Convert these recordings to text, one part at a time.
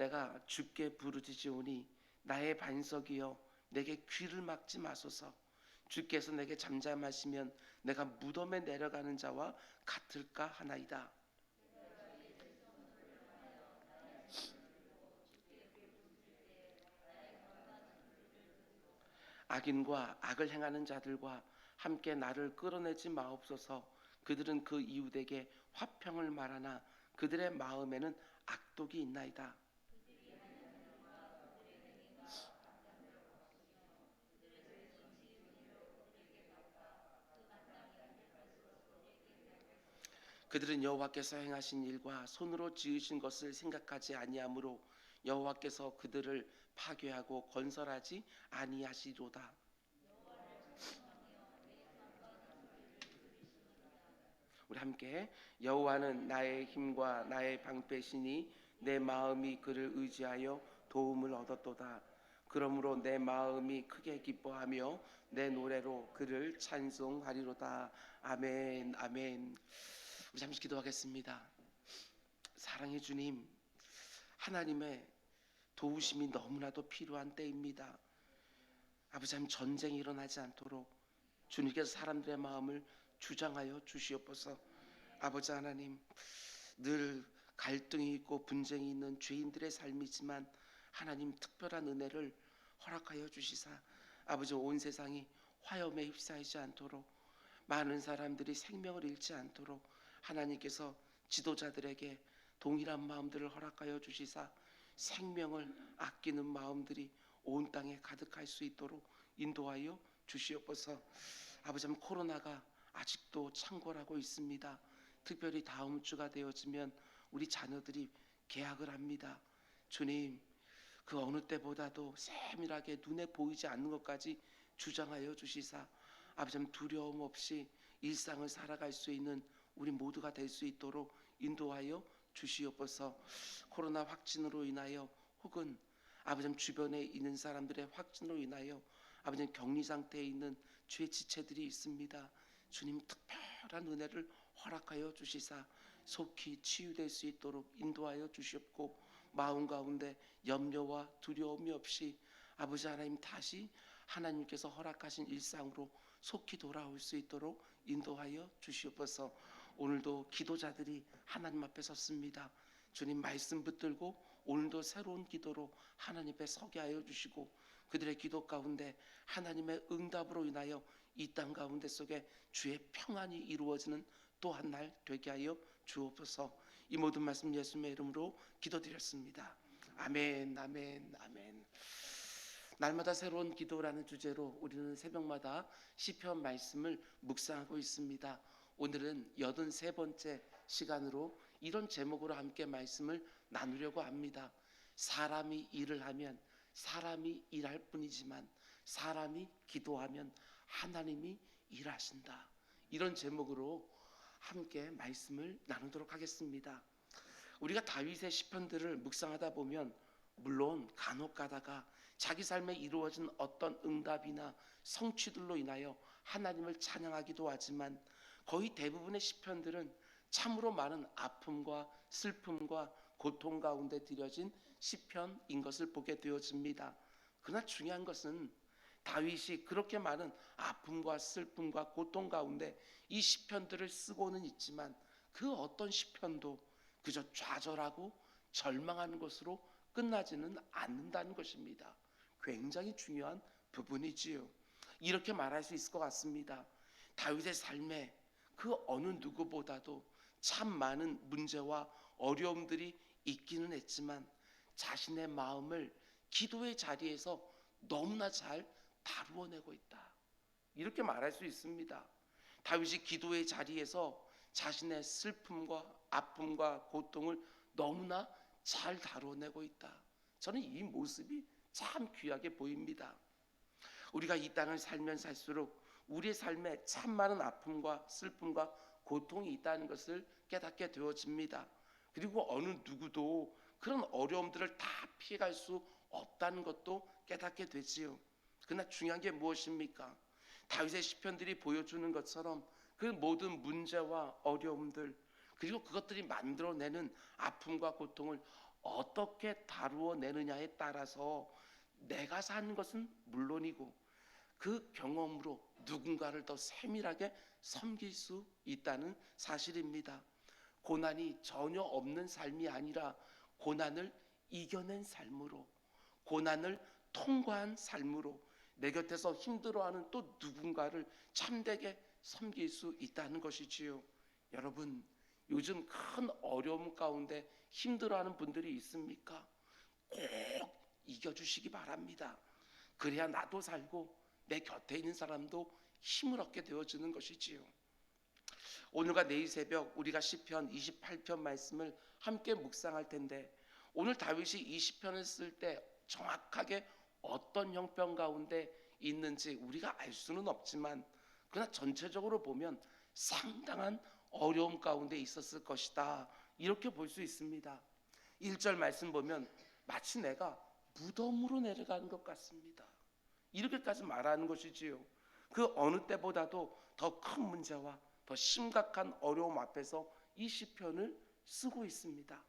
내가 주께 부르짖으오니 나의 반석이여 내게 귀를 막지 마소서. 주께서 내게 잠잠하시면 내가 무덤에 내려가는 자와 같을까 하나이다. 악인과 악을 행하는 자들과 함께 나를 끌어내지 마옵소서. 그들은 그 이웃에게 화평을 말하나 그들의 마음에는 악독이 있나이다. 그들은 여호와께서 행하신 일과 손으로 지으신 것을 생각하지 아니하므로 여호와께서 그들을 파괴하고 건설하지 아니하시로다. 우리 함께 여호와는 나의 힘과 나의 방패시니 내 마음이 그를 의지하여 도움을 얻었도다. 그러므로 내 마음이 크게 기뻐하며 내 노래로 그를 찬송하리로다. 아멘, 아멘. 우리 잠시 기도하겠습니다. 사랑의 주님, 하나님의 도우심이 너무나도 필요한 때입니다. 아버지 하나님, 전쟁이 일어나지 않도록 주님께서 사람들의 마음을 주장하여 주시옵소서. 아버지 하나님, 늘 갈등이 있고 분쟁이 있는 죄인들의 삶이지만 하나님 특별한 은혜를 허락하여 주시사 아버지 온 세상이 화염에 휩싸이지 않도록, 많은 사람들이 생명을 잃지 않도록 하나님께서 지도자들에게 동일한 마음들을 허락하여 주시사 생명을 아끼는 마음들이 온 땅에 가득할 수 있도록 인도하여 주시옵소서. 아버지, 코로나가 아직도 창궐하고 있습니다. 특별히 다음 주가 되어지면 우리 자녀들이 개학을 합니다. 주님, 그 어느 때보다도 세밀하게 눈에 보이지 않는 것까지 주장하여 주시사 아버지 두려움 없이 일상을 살아갈 수 있는 우리 모두가 될 수 있도록 인도하여 주시옵소서. 코로나 확진으로 인하여 혹은 아버지 주변에 있는 사람들의 확진으로 인하여 아버지 격리 상태에 있는 죄 지체들이 있습니다. 주님 특별한 은혜를 허락하여 주시사 속히 치유될 수 있도록 인도하여 주시옵고, 마음 가운데 염려와 두려움이 없이 아버지 하나님 다시 하나님께서 허락하신 일상으로 속히 돌아올 수 있도록 인도하여 주시옵소서. 오늘도 기도자들이 하나님 앞에 섰습니다. 주님 말씀 붙들고 오늘도 새로운 기도로 하나님 앞에 서게 하여 주시고, 그들의 기도 가운데 하나님의 응답으로 인하여 이 땅 가운데 속에 주의 평안이 이루어지는 또 한 날 되게 하여 주옵소서. 이 모든 말씀 예수님의 이름으로 기도드렸습니다. 아멘, 아멘, 아멘. 날마다 새로운 기도라는 주제로 우리는 새벽마다 시편 말씀을 묵상하고 있습니다. 오늘은 83번째 시간으로 이런 제목으로 함께 말씀을 나누려고 합니다. 사람이 일을 하면 사람이 일할 뿐이지만 사람이 기도하면 하나님이 일하신다. 이런 제목으로 함께 말씀을 나누도록 하겠습니다. 우리가 다윗의 시편들을 묵상하다 보면 물론 간혹 가다가 자기 삶에 이루어진 어떤 응답이나 성취들로 인하여 하나님을 찬양하기도 하지만 거의 대부분의 시편들은 참으로 많은 아픔과 슬픔과 고통 가운데 드려진 시편인 것을 보게 되어집니다. 그러나 중요한 것은 다윗이 그렇게 많은 아픔과 슬픔과 고통 가운데 이 시편들을 쓰고는 있지만 그 어떤 시편도 그저 좌절하고 절망하는 것으로 끝나지는 않는다는 것입니다. 굉장히 중요한 부분이지요. 이렇게 말할 수 있을 것 같습니다. 다윗의 삶에 그 어느 누구보다도 참 많은 문제와 어려움들이 있기는 했지만 자신의 마음을 기도의 자리에서 너무나 잘 다루어내고 있다. 이렇게 말할 수 있습니다. 다윗이 기도의 자리에서 자신의 슬픔과 아픔과 고통을 너무나 잘 다루어내고 있다. 저는 이 모습이 참 귀하게 보입니다. 우리가 이 땅을 살면 살수록 우리의 삶에 참 많은 아픔과 슬픔과 고통이 있다는 것을 깨닫게 되어집니다. 그리고 어느 누구도 그런 어려움들을 다 피해갈 수 없다는 것도 깨닫게 되지요. 그러나 중요한 게 무엇입니까? 다윗의 시편들이 보여주는 것처럼 그 모든 문제와 어려움들, 그리고 그것들이 만들어내는 아픔과 고통을 어떻게 다루어 내느냐에 따라서 내가 사는 것은 물론이고 그 경험으로 누군가를 더 세밀하게 섬길 수 있다는 사실입니다. 고난이 전혀 없는 삶이 아니라 고난을 이겨낸 삶으로, 고난을 통과한 삶으로 내 곁에서 힘들어하는 또 누군가를 참되게 섬길 수 있다는 것이지요. 여러분, 요즘 큰 어려움 가운데 힘들어하는 분들이 있습니까? 꼭 이겨주시기 바랍니다. 그래야 나도 살고 내 곁에 있는 사람도 힘을 얻게 되어주는 것이지요. 오늘과 내일 새벽 우리가 시편 28편 말씀을 함께 묵상할 텐데, 오늘 다윗이 이 시편을 쓸 때 정확하게 어떤 형편 가운데 있는지 우리가 알 수는 없지만, 그러나 전체적으로 보면 상당한 어려움 가운데 있었을 것이다, 이렇게 볼 수 있습니다. 1절 말씀 보면 마치 내가 무덤으로 내려가는 것 같습니다, 이렇게까지 말하는 것이지요. 그 어느 때보다도 더 큰 문제와 더 심각한 어려움 앞에서 이 시편을 쓰고 있습니다.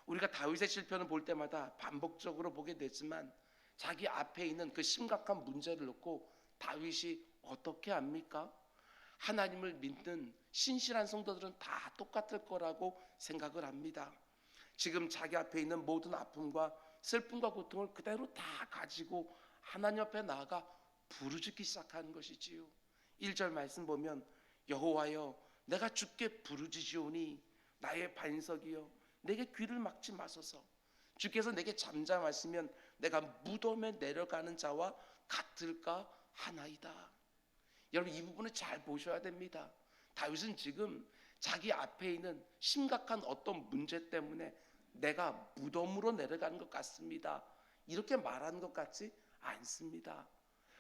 우리가 다윗의 시편을 볼 때마다 반복적으로 보게 되지만, 자기 앞에 있는 그 심각한 문제를 놓고 다윗이 어떻게 합니까? 하나님을 믿는 신실한 성도들은 다 똑같을 거라고 생각을 합니다. 지금 자기 앞에 있는 모든 아픔과 슬픔과 고통을 그대로 다 가지고 하나님 앞에 나아가 부르짖기 시작하는 것이지요. 1절 말씀 보면 여호와여 내가 주께 부르짖으오니 나의 반석이여 내게 귀를 막지 마소서. 주께서 내게 잠잠하시면 내가 무덤에 내려가는 자와 같을까 하나이다. 여러분, 이 부분을 잘 보셔야 됩니다. 다윗은 지금 자기 앞에 있는 심각한 어떤 문제 때문에 내가 무덤으로 내려가는 것 같습니다, 이렇게 말하는 것 같지 않습니다.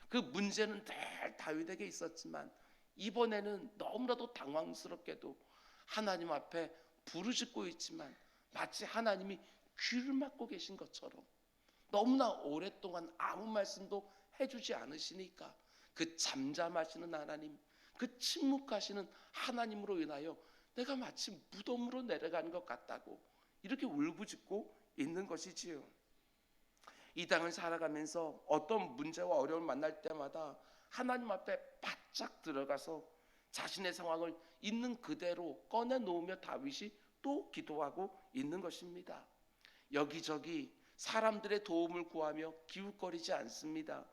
그 문제는 늘 다윗에게 있었지만 이번에는 너무나도 당황스럽게도 하나님 앞에 부르짖고 있지만 마치 하나님이 귀를 막고 계신 것처럼, 너무나 오랫동안 아무 말씀도 해주지 않으시니까 그 잠잠하시는 하나님, 그 침묵하시는 하나님으로 인하여 내가 마치 무덤으로 내려가는 것 같다고 이렇게 울부짖고 있는 것이지요. 이 땅을 살아가면서 어떤 문제와 어려움을 만날 때마다 하나님 앞에 바짝 들어가서 자신의 상황을 있는 그대로 꺼내놓으며 다윗이 또 기도하고 있는 것입니다. 여기저기 사람들의 도움을 구하며 기웃거리지 않습니다.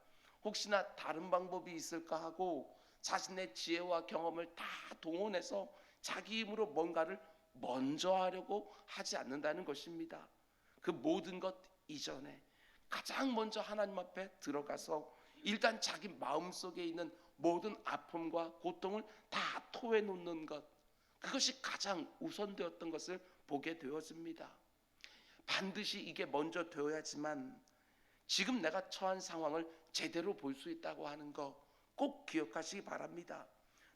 혹시나 다른 방법이 있을까 하고 자신의 지혜와 경험을 다 동원해서 자기 힘으로 뭔가를 먼저 하려고 하지 않는다는 것입니다. 그 모든 것 이전에 가장 먼저 하나님 앞에 들어가서 일단 자기 마음속에 있는 모든 아픔과 고통을 다 토해놓는 것, 그것이 가장 우선되었던 것을 보게 되었습니다. 반드시 이게 먼저 되어야지만 지금 내가 처한 상황을 제대로 볼 수 있다고 하는 거 꼭 기억하시기 바랍니다.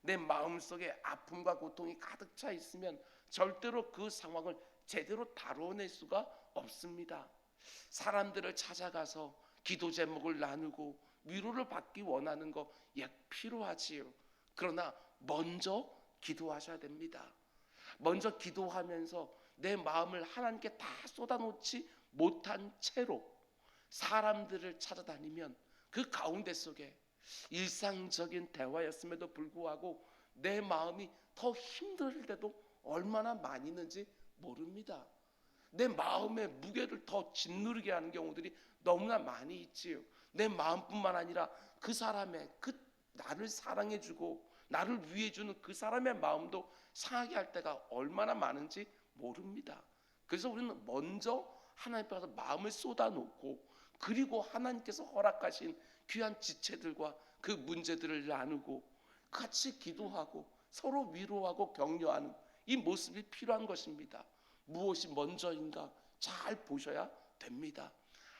내 마음속에 아픔과 고통이 가득 차 있으면 절대로 그 상황을 제대로 다뤄낼 수가 없습니다. 사람들을 찾아가서 기도 제목을 나누고 위로를 받기 원하는 거 필요하지요. 그러나 먼저 기도하셔야 됩니다. 먼저 기도하면서 내 마음을 하나님께 다 쏟아놓지 못한 채로 사람들을 찾아다니면 그 가운데 속에 일상적인 대화였음에도 불구하고 내 마음이 더 힘들 때도 얼마나 많이 있는지 모릅니다. 내 마음의 무게를 더 짓누르게 하는 경우들이 너무나 많이 있지요. 내 마음뿐만 아니라 그 사람의, 그 나를 사랑해주고 나를 위해주는 그 사람의 마음도 상하게 할 때가 얼마나 많은지 모릅니다. 그래서 우리는 먼저 하나님 앞에 마음을 쏟아놓고, 그리고 하나님께서 허락하신 귀한 지체들과 그 문제들을 나누고 같이 기도하고 서로 위로하고 격려하는 이 모습이 필요한 것입니다. 무엇이 먼저인가 잘 보셔야 됩니다.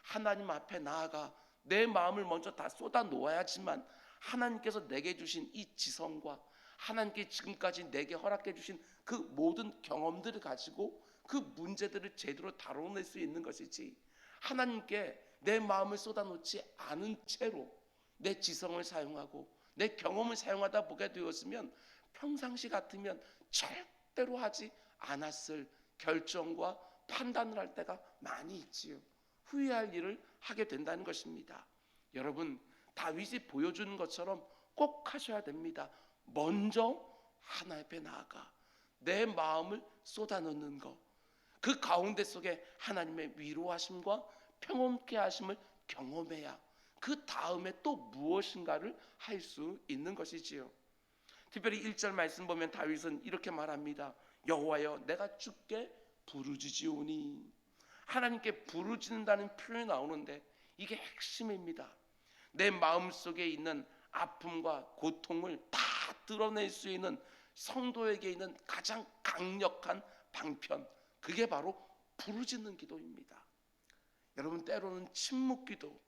하나님 앞에 나아가 내 마음을 먼저 다 쏟아 놓아야지만 하나님께서 내게 주신 이 지성과 하나님께 지금까지 내게 허락해 주신 그 모든 경험들을 가지고 그 문제들을 제대로 다뤄낼 수 있는 것이지, 하나님께 내 마음을 쏟아놓지 않은 채로 내 지성을 사용하고 내 경험을 사용하다 보게 되었으면 평상시 같으면 절대로 하지 않았을 결정과 판단을 할 때가 많이 있지요. 후회할 일을 하게 된다는 것입니다. 여러분, 다윗이 보여주는 것처럼 꼭 하셔야 됩니다. 먼저 하나님 앞에 나아가 내 마음을 쏟아놓는 것, 그 가운데 속에 하나님의 위로하심과 평온케 하심을 경험해야 그 다음에 또 무엇인가를 할 수 있는 것이지요. 특별히 1절 말씀 보면 다윗은 이렇게 말합니다. 여호와여, 내가 주께 부르짖으오니. 하나님께 부르짖는다는 표현이 나오는데 이게 핵심입니다. 내 마음속에 있는 아픔과 고통을 다 드러낼 수 있는 성도에게 있는 가장 강력한 방편, 그게 바로 부르짖는 기도입니다. 여러분, 때로는 침묵기도,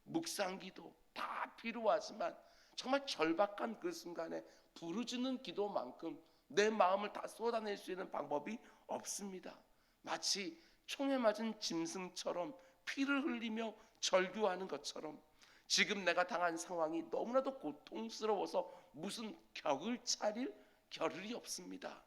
묵상기도 다 필요하지만 정말 절박한 그 순간에 부르짖는 기도만큼 내 마음을 다 쏟아낼 수 있는 방법이 없습니다. 마치 총에 맞은 짐승처럼 피를 흘리며 절규하는 것처럼 지금 내가 당한 상황이 너무나도 고통스러워서 무슨 격을 차릴 겨를이 없습니다.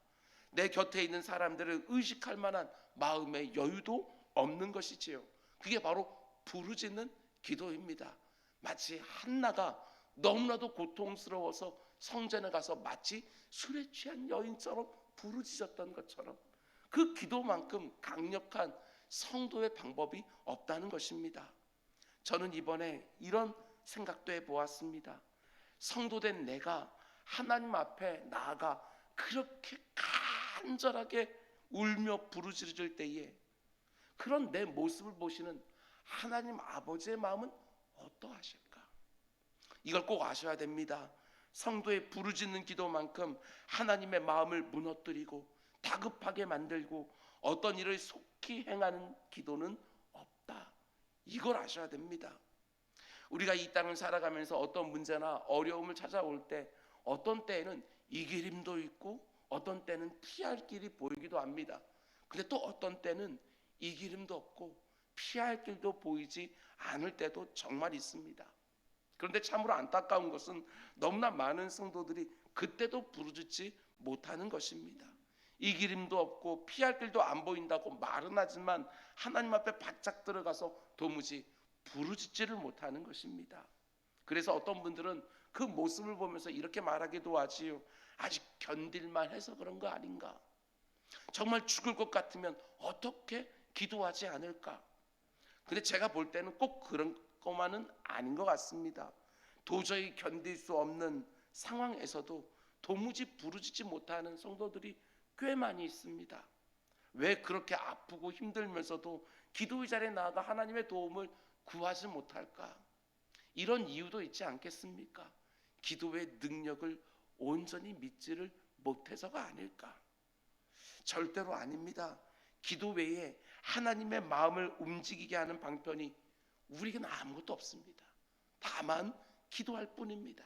내 곁에 있는 사람들을 의식할 만한 마음의 여유도 없는 것이지요. 그게 바로 부르짖는 기도입니다. 마치 한나가 너무나도 고통스러워서 성전에 가서 마치 술에 취한 여인처럼 부르짖었던 것처럼 그 기도만큼 강력한 성도의 방법이 없다는 것입니다. 저는 이번에 이런 생각도 해보았습니다. 성도된 내가 하나님 앞에 나아가 그렇게 간절하게 울며 부르짖을 때에 그런 내 모습을 보시는 하나님 아버지의 마음은 어떠하실까? 이걸 꼭 아셔야 됩니다. 성도의 부르짖는 기도만큼 하나님의 마음을 무너뜨리고 다급하게 만들고 어떤 일을 속히 행하는 기도는 없다. 이걸 아셔야 됩니다. 우리가 이 땅을 살아가면서 어떤 문제나 어려움을 찾아올 때 어떤 때에는 이길 힘도 있고 어떤 때는 피할 길이 보이기도 합니다. 근데 또 어떤 때는 이길 힘도 없고 피할 길도 보이지 않을 때도 정말 있습니다. 그런데 참으로 안타까운 것은 너무나 많은 성도들이 그때도 부르짖지 못하는 것입니다. 이길 힘도 없고 피할 길도 안 보인다고 말은 하지만 하나님 앞에 바짝 들어가서 도무지 부르짖지를 못하는 것입니다. 그래서 어떤 분들은 그 모습을 보면서 이렇게 말하기도 하지요. 아직 견딜만 해서 그런 거 아닌가? 정말 죽을 것 같으면 어떻게 기도하지 않을까? 근데 제가 볼 때는 꼭 그런 것만은 아닌 것 같습니다. 도저히 견딜 수 없는 상황에서도 도무지 부르짖지 못하는 성도들이 꽤 많이 있습니다. 왜 그렇게 아프고 힘들면서도 기도의 자리에 나아가 하나님의 도움을 구하지 못할까? 이런 이유도 있지 않겠습니까? 기도의 능력을 온전히 믿지를 못해서가 아닐까? 절대로 아닙니다. 기도 외에 하나님의 마음을 움직이게 하는 방편이 우리에게는 아무것도 없습니다. 다만 기도할 뿐입니다.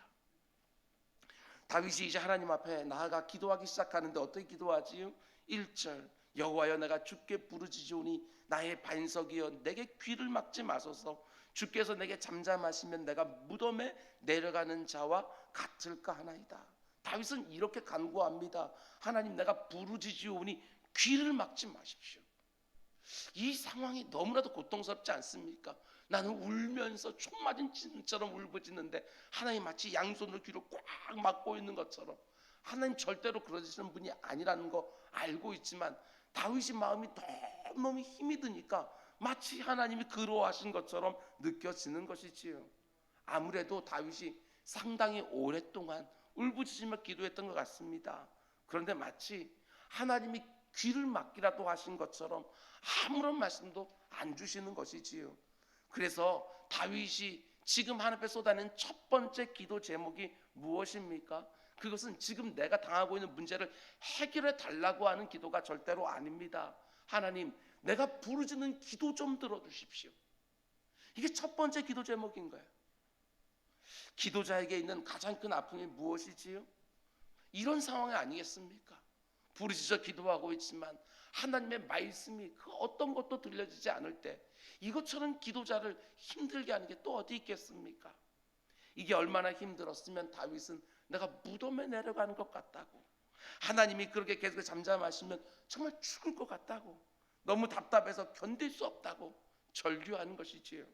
다윗이 이제 하나님 앞에 나아가 기도하기 시작하는데 어떻게 기도하지요? 1절 여호와여, 내가 주께 부르짖으오니 나의 반석이여 내게 귀를 막지 마소서. 주께서 내게 잠잠하시면 내가 무덤에 내려가는 자와 같을까 하나이다. 다윗은 이렇게 간구합니다. 하나님, 내가 부르짖으오니 귀를 막지 마십시오. 이 상황이 너무나도 고통스럽지 않습니까? 나는 울면서 총 맞은 찐처럼 울부짖는데 하나님 마치 양손으로 귀를 꽉 막고 있는 것처럼. 하나님 절대로 그러시는 분이 아니라는 거 알고 있지만 다윗의 마음이 너무 힘이 드니까 마치 하나님이 그리워하신 것처럼 느껴지는 것이지요. 아무래도 다윗이 상당히 오랫동안 울부짖으며 기도했던 것 같습니다. 그런데 마치 하나님이 귀를 막기라도 하신 것처럼 아무런 말씀도 안 주시는 것이지요. 그래서 다윗이 지금 하나님 앞에 쏟아낸 첫 번째 기도 제목이 무엇입니까? 그것은 지금 내가 당하고 있는 문제를 해결해 달라고 하는 기도가 절대로 아닙니다. 하나님, 내가 부르짖는 기도 좀 들어주십시오. 이게 첫 번째 기도 제목인 거예요. 기도자에게 있는 가장 큰 아픔이 무엇이지요? 이런 상황이 아니겠습니까? 부르짖어 기도하고 있지만 하나님의 말씀이 그 어떤 것도 들려지지 않을 때 이것처럼 기도자를 힘들게 하는 게 또 어디 있겠습니까? 이게 얼마나 힘들었으면 다윗은 내가 무덤에 내려가는 것 같다고, 하나님이 그렇게 계속 잠잠하시면 정말 죽을 것 같다고 너무 답답해서 견딜 수 없다고 절규하는 것이지요.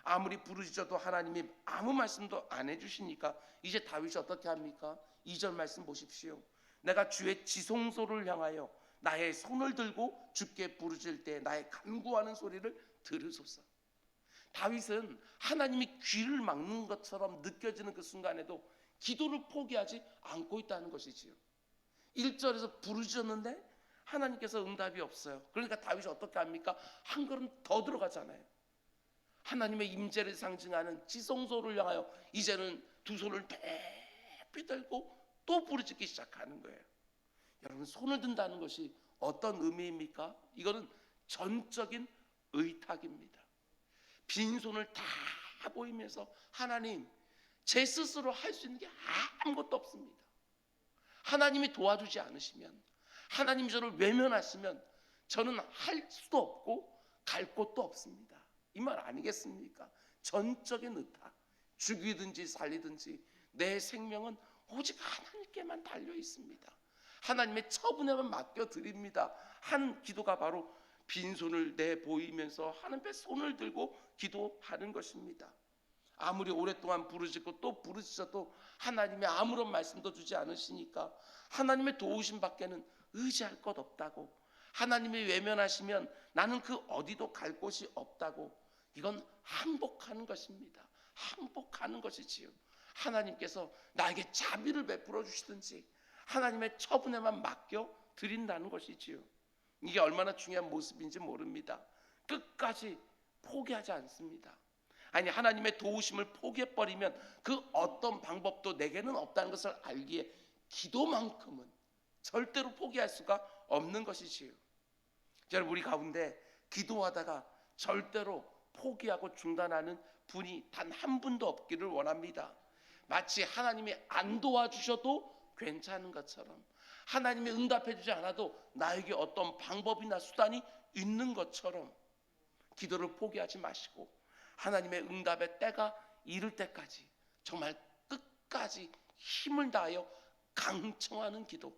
아무리 부르짖어도 하나님이 아무 말씀도 안 해주시니까 이제 다윗이 어떻게 합니까? 2절 말씀 보십시오. 내가 주의 지성소를 향하여 나의 손을 들고 주께 부르짖을 때 나의 간구하는 소리를 들으소서. 다윗은 하나님이 귀를 막는 것처럼 느껴지는 그 순간에도 기도를 포기하지 않고 있다는 것이지요. 1절에서 부르짖었는데 하나님께서 응답이 없어요. 그러니까 다윗이 어떻게 합니까? 한 걸음 더 들어가잖아요. 하나님의 임재를 상징하는 지성소를 향하여 이제는 두 손을 높이 들고 또 부르짖기 시작하는 거예요. 여러분, 손을 든다는 것이 어떤 의미입니까? 이거는 전적인 의탁입니다. 빈손을 다 보이면서 하나님, 제 스스로 할 수 있는 게 아무것도 없습니다. 하나님이 도와주지 않으시면, 하나님이 저를 외면하시면 저는 할 수도 없고 갈 곳도 없습니다. 이 말 아니겠습니까? 전적인 의탁. 죽이든지 살리든지 내 생명은 오직 하나님께만 달려 있습니다. 하나님의 처분에만 맡겨드립니다. 한 기도가 바로 빈손을 내보이면서 하나님께 손을 들고 기도하는 것입니다. 아무리 오랫동안 부르짖고 또 부르짖어도 하나님이 아무런 말씀도 주지 않으시니까 하나님의 도우심 밖에는 의지할 것 없다고, 하나님이 외면하시면 나는 그 어디도 갈 곳이 없다고, 이건 항복하는 것입니다. 항복하는 것이지요. 하나님께서 나에게 자비를 베풀어 주시든지 하나님의 처분에만 맡겨 드린다는 것이지요. 이게 얼마나 중요한 모습인지 모릅니다. 끝까지 포기하지 않습니다. 아니, 하나님의 도우심을 포기해버리면 그 어떤 방법도 내게는 없다는 것을 알기에 기도만큼은 절대로 포기할 수가 없는 것이지요. 여러분, 우리 가운데 기도하다가 절대로 포기하고 중단하는 분이 단 한 분도 없기를 원합니다. 마치 하나님이 안 도와주셔도 괜찮은 것처럼, 하나님이 응답해 주지 않아도 나에게 어떤 방법이나 수단이 있는 것처럼 기도를 포기하지 마시고 하나님의 응답의 때가 이를 때까지 정말 끝까지 힘을 다하여 강청하는 기도,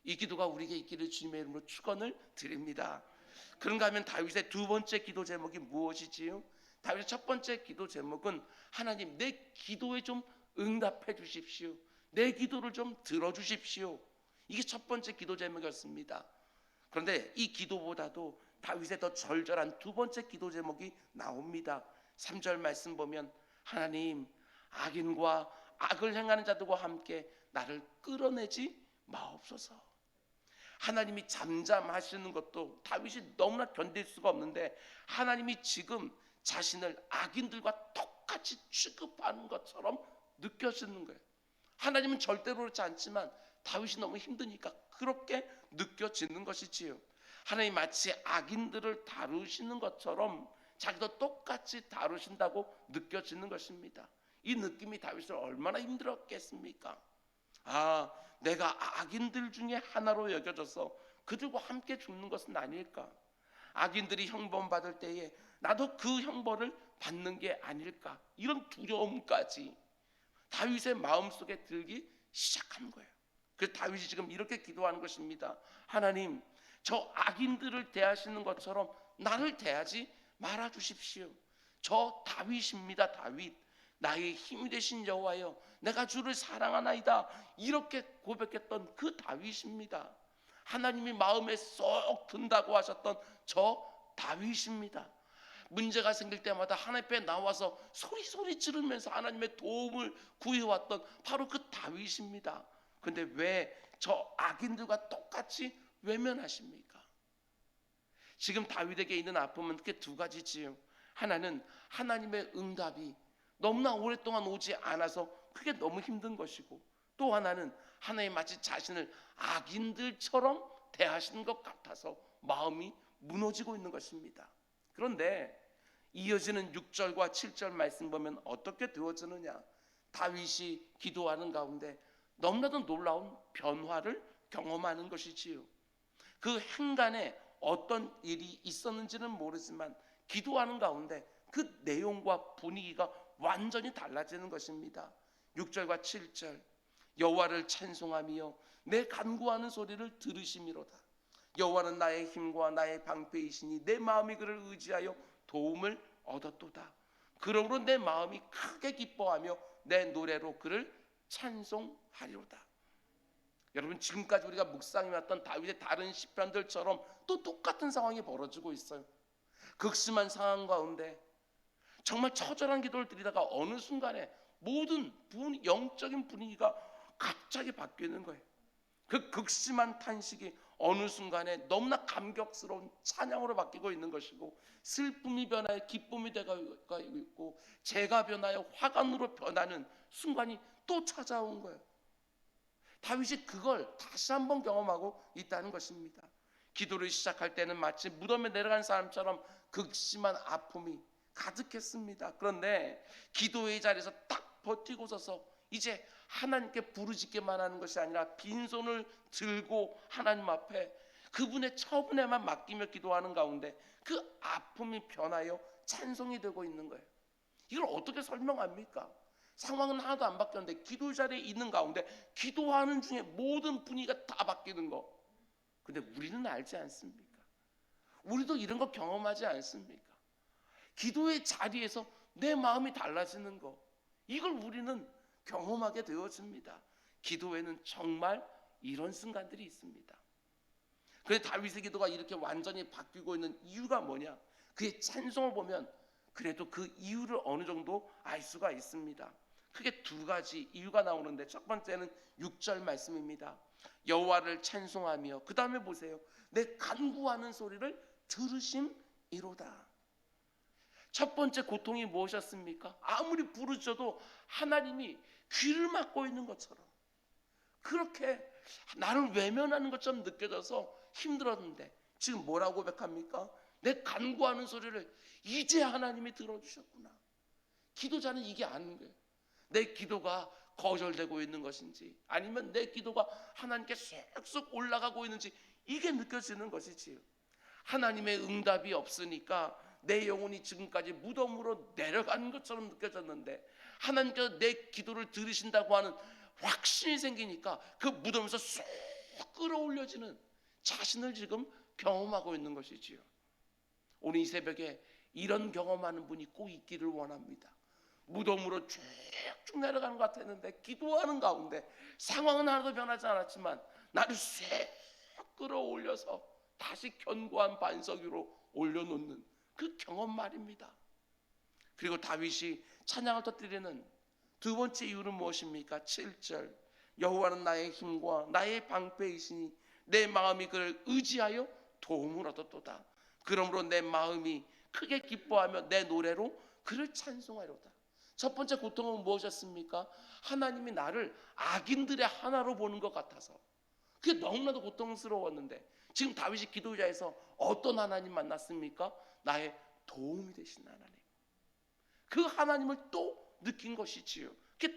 이 기도가 우리에게 있기를 주님의 이름으로 축원을 드립니다. 그런가 하면 다윗의 두 번째 기도 제목이 무엇이지요? 다윗의 첫 번째 기도 제목은 하나님, 내 기도에 좀 응답해 주십시오. 내 기도를 좀 들어주십시오. 이게 첫 번째 기도 제목이었습니다. 그런데 이 기도보다도 다윗의 더 절절한 두 번째 기도 제목이 나옵니다. 3절 말씀 보면 하나님, 악인과 악을 행하는 자들과 함께 나를 끌어내지 마옵소서. 하나님이 잠잠하시는 것도 다윗이 너무나 견딜 수가 없는데 하나님이 지금 자신을 악인들과 똑같이 취급하는 것처럼 느껴지는 거예요. 하나님은 절대로 그렇지 않지만 다윗이 너무 힘드니까 그렇게 느껴지는 것이지요. 하나님 마치 악인들을 다루시는 것처럼 자기도 똑같이 다루신다고 느껴지는 것입니다. 이 느낌이 다윗을 얼마나 힘들었겠습니까? 내가 악인들 중에 하나로 여겨져서 그들과 함께 죽는 것은 아닐까? 악인들이 형벌받을 때에 나도 그 형벌을 받는 게 아닐까? 이런 두려움까지 다윗의 마음속에 들기 시작한 거예요. 그래서 다윗이 지금 이렇게 기도하는 것입니다. 하나님, 저 악인들을 대하시는 것처럼 나를 대하지 말아 주십시오. 저 다윗입니다. 다윗, 나의 힘이 되신 여호와여, 내가 주를 사랑하나이다. 이렇게 고백했던 그 다윗입니다. 하나님이 마음에 쏙 든다고 하셨던 저 다윗입니다. 문제가 생길 때마다 하나님 앞에 나와서 소리 지르면서 하나님의 도움을 구해왔던 바로 그 다윗입니다. 근데 왜 저 악인들과 똑같이 외면하십니까? 지금 다윗에게 있는 아픔은 그게 두 가지지요. 하나는 하나님의 응답이 너무나 오랫동안 오지 않아서 그게 너무 힘든 것이고, 또 하나는 하나님 마치 자신을 악인들처럼 대하시는 것 같아서 마음이 무너지고 있는 것입니다. 그런데 이어지는 6절과 7절 말씀 보면 어떻게 되어지느냐? 다윗이 기도하는 가운데 너무나도 놀라운 변화를 경험하는 것이지요. 그 행간에 어떤 일이 있었는지는 모르지만 기도하는 가운데 그 내용과 분위기가 완전히 달라지는 것입니다. 6절과 7절, 여호와를 찬송하며 내 간구하는 소리를 들으심이로다. 여호와는 나의 힘과 나의 방패이시니 내 마음이 그를 의지하여 도움을 얻었도다. 그러므로 내 마음이 크게 기뻐하며 내 노래로 그를 찬송하리로다. 여러분, 지금까지 우리가 묵상해왔던 다윗의 다른 시편들처럼 또 똑같은 상황이 벌어지고 있어요. 극심한 상황 가운데 정말 처절한 기도를 드리다가 어느 순간에 모든 영적인 분위기가 갑자기 바뀌는 거예요. 그 극심한 탄식이 어느 순간에 너무나 감격스러운 찬양으로 바뀌고 있는 것이고, 슬픔이 변하여 기쁨이 되고 있고, 재가 변하여 화관으로 변하는 순간이 또 찾아온 거예요. 다윗이 그걸 다시 한번 경험하고 있다는 것입니다. 기도를 시작할 때는 마치 무덤에 내려간 사람처럼 극심한 아픔이 가득했습니다. 그런데 기도의 자리에서 딱 버티고 서서 이제 하나님께 부르짖기만 하는 것이 아니라 빈손을 들고 하나님 앞에 그분의 처분에만 맡기며 기도하는 가운데 그 아픔이 변하여 찬송이 되고 있는 거예요. 이걸 어떻게 설명합니까? 상황은 하나도 안 바뀌었는데 기도 자리에 있는 가운데 기도하는 중에 모든 분위기가 다 바뀌는 거. 근데 우리는 알지 않습니까? 우리도 이런 거 경험하지 않습니까? 기도의 자리에서 내 마음이 달라지는 거, 이걸 우리는 경험하게 되어집니다. 기도에는 정말 이런 순간들이 있습니다. 그런데 다윗의 기도가 이렇게 완전히 바뀌고 있는 이유가 뭐냐? 그의 찬송을 보면 그래도 그 이유를 어느 정도 알 수가 있습니다. 크게 두 가지 이유가 나오는데, 첫 번째는 6절 말씀입니다. 여호와를 찬송하며, 그 다음에 보세요, 내 간구하는 소리를 들으심이로다. 첫 번째 고통이 무엇이었습니까? 아무리 부르짖어도 하나님이 귀를 막고 있는 것처럼, 그렇게 나를 외면하는 것처럼 느껴져서 힘들었는데, 지금 뭐라고 고백합니까? 내 간구하는 소리를 이제 하나님이 들어주셨구나. 기도자는 이게 아는 거예요. 내 기도가 거절되고 있는 것인지, 아니면 내 기도가 하나님께 쏙쏙 올라가고 있는지, 이게 느껴지는 것이지요. 하나님의 응답이 없으니까 내 영혼이 지금까지 무덤으로 내려가는 것처럼 느껴졌는데, 하나님께서 내 기도를 들으신다고 하는 확신이 생기니까 그 무덤에서 쏙 끌어올려지는 자신을 지금 경험하고 있는 것이지요. 오늘 이 새벽에 이런 경험하는 분이 꼭 있기를 원합니다. 무덤으로 쭉쭉 내려가는 것 같았는데 기도하는 가운데 상황은 하나도 변하지 않았지만 나를 쏙 끌어올려서 다시 견고한 반석 위로 올려놓는 그 경험 말입니다. 그리고 다윗이 찬양을 터뜨리는 두 번째 이유는 무엇입니까? 7절, 여호와는 나의 힘과 나의 방패이시니 내 마음이 그를 의지하여 도움을 얻었도다. 그러므로 내 마음이 크게 기뻐하며 내 노래로 그를 찬송하리로다. 첫 번째 고통은 무엇이었습니까? 하나님이 나를 악인들의 하나로 보는 것 같아서 그게 너무나도 고통스러웠는데, 지금 다윗이 기도자에서 어떤 하나님 만났습니까? 나의 도움이 되신 하나님. 그 하나님을 또 느낀 것이지요. 그게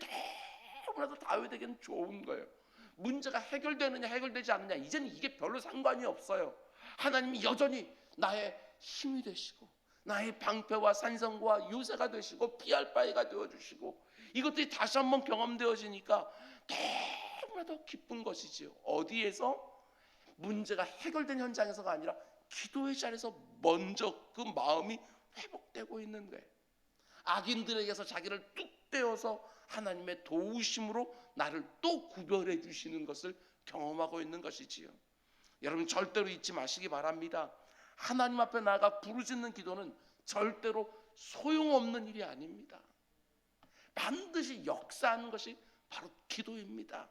너무나도 다윗에게는 좋은 거예요. 문제가 해결되느냐 해결되지 않느냐, 이제는 이게 별로 상관이 없어요. 하나님이 여전히 나의 힘이 되시고 나의 방패와 산성과 요새가 되시고 피할 바위가 되어주시고, 이것들이 다시 한번 경험되어지니까 너무나도 기쁜 것이지요. 어디에서? 문제가 해결된 현장에서가 아니라 기도의 자리에서 먼저 그 마음이 회복되고 있는 거예요. 악인들에게서 자기를 뚝 떼어서 하나님의 도우심으로 나를 또 구별해 주시는 것을 경험하고 있는 것이지요. 여러분, 절대로 잊지 마시기 바랍니다. 하나님 앞에 나아가 부르짖는 기도는 절대로 소용없는 일이 아닙니다. 반드시 역사하는 것이 바로 기도입니다.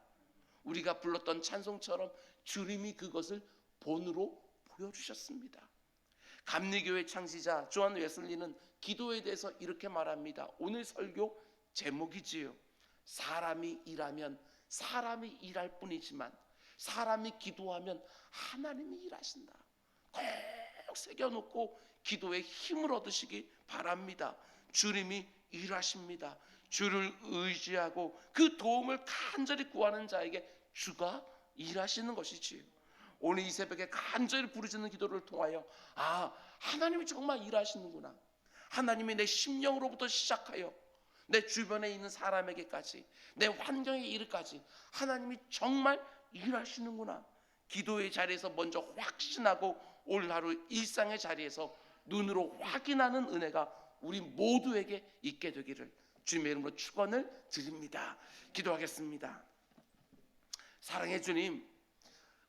우리가 불렀던 찬송처럼 주님이 그것을 본으로 보여주셨습니다. 감리교회 창시자 조한 웨슬리는 기도에 대해서 이렇게 말합니다. 오늘 설교 제목이지요. 사람이 일하면 사람이 일할 뿐이지만 사람이 기도하면 하나님이 일하신다. 꼭 새겨놓고 기도에 힘을 얻으시기 바랍니다. 주님이 일하십니다. 주를 의지하고 그 도움을 간절히 구하는 자에게 주가 일하시는 것이지요. 오늘 이 새벽에 간절히 부르짖는 기도를 통하여 하나님이 정말 일하시는구나. 하나님이 내 심령으로부터 시작하여 내 주변에 있는 사람에게까지, 내 환경에 이르까지 하나님이 정말 일하시는구나. 기도의 자리에서 먼저 확신하고 오늘 하루 일상의 자리에서 눈으로 확인하는 은혜가 우리 모두에게 있게 되기를 주님의 이름으로 축원을 드립니다. 기도하겠습니다. 사랑의 주님,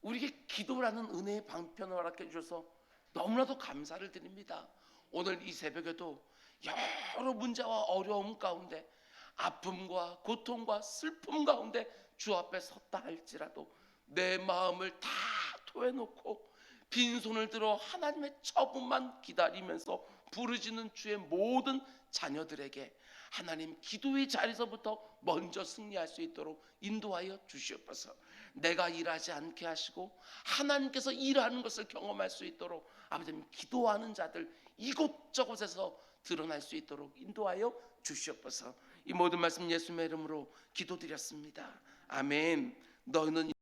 우리에게 기도라는 은혜의 방편을 허락해 주셔서 너무나도 감사를 드립니다. 오늘 이 새벽에도 여러 문제와 어려움 가운데, 아픔과 고통과 슬픔 가운데 주 앞에 섰다 할지라도 내 마음을 다 토해놓고 빈손을 들어 하나님의 처분만 기다리면서 부르짖는 주의 모든 자녀들에게 하나님 기도의 자리에서부터 먼저 승리할 수 있도록 인도하여 주시옵소서. 내가 일하지 않게 하시고 하나님께서 일하는 것을 경험할 수 있도록 아버지, 기도하는 자들 이곳저곳에서 드러날 수 있도록 인도하여 주시옵소서. 이 모든 말씀 예수님의 이름으로 기도드렸습니다. 아멘. 너희는